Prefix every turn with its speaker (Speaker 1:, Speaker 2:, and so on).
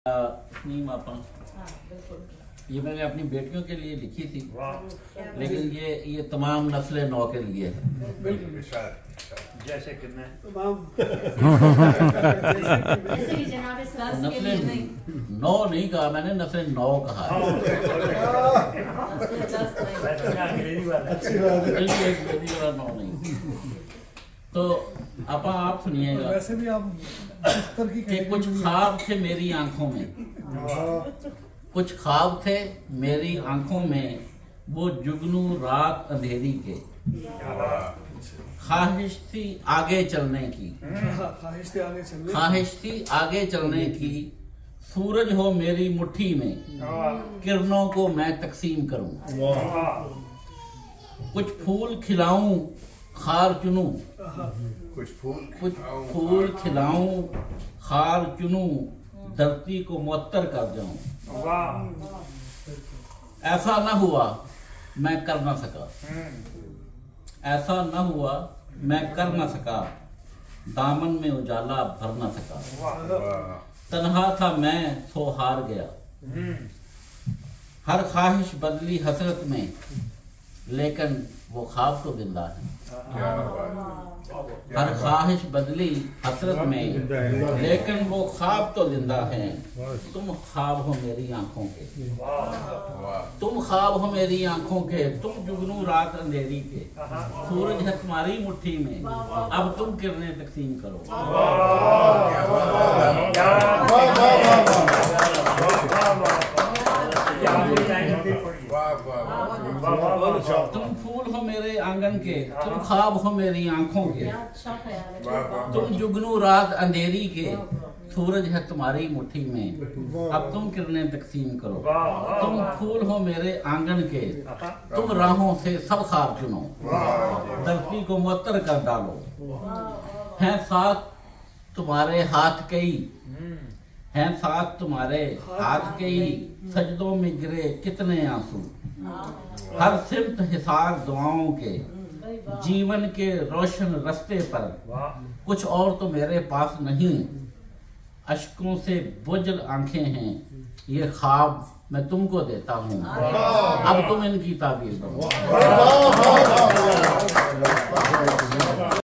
Speaker 1: नीम आपा ये मैंने अपनी बेटियों के लिए लिखी थी, लेकिन ये तमाम नस्ल नौ के लिए है।
Speaker 2: जैसे कि मैं
Speaker 1: नस्ल नौ नहीं कहा मैंने, नस्ल नौ कहा है। अंग्रेजी वाला नौ नहीं। तो आप सुनिएगा।
Speaker 3: वैसे भी आप
Speaker 1: कि कुछ ख्वाब थे मेरी आंखों में, कुछ ख्वाब थे मेरी आंखों में, वो जुगनू रात अंधेरी के। ख्वाहिश थी आगे चलने की, ख्वाहिश थी आगे चलने की। सूरज हो मेरी मुट्ठी में, किरणों को मैं तकसीम करूं। कुछ फूल खिलाऊं खार चुनूं, कुछ फूल खिलाऊं खार चुनूं, धरती को मुअत्तर कर जाऊं। ऐसा न हुआ मैं कर न सका, ऐसा न हुआ मैं कर न सका, दामन में उजाला भर न सका। तन्हा था मैं सो हार गया, हर ख्वाहिश बदली हसरत में, लेकिन वो ख्वाब तो जिंदा है। हर ख्वाहिश बदली हसरत में, लेकिन वो ख्वाब तो जिंदा है। तुम ख्वाब हो मेरी आंखों के, तुम ख्वाब हो मेरी आंखों के, तुम जुगनू रात अंधेरी के। सूरज है तुम्हारी मुट्ठी में, अब तुम किरणें तकसीम करो। तुम फूल हो मेरे आंगन के, तुम ख्वाब हो मेरी आंखों के। तुम जुगनू रात अंधेरी के, सूरज है तुम्हारी मुट्ठी में, अब तुम किरणें तकसीम करो। तुम फूल हो मेरे आंगन के, तुम राहों से सब ख्वाब चुनो, धरती को मुअत्तर कर डालो। हैं साथ तुम्हारे हाथ कई, हैं साथ तुम्हारे हाथ कई, सजदों में गिरे कितने आंसू। हर सिमत हिसार दुआओं के, जीवन के रोशन रास्ते पर, कुछ और तो मेरे पास नहीं। अश्कों से बोझल आंखें हैं, ये ख्वाब मैं तुमको देता हूँ, अब तुम इनकी ताबीर करो।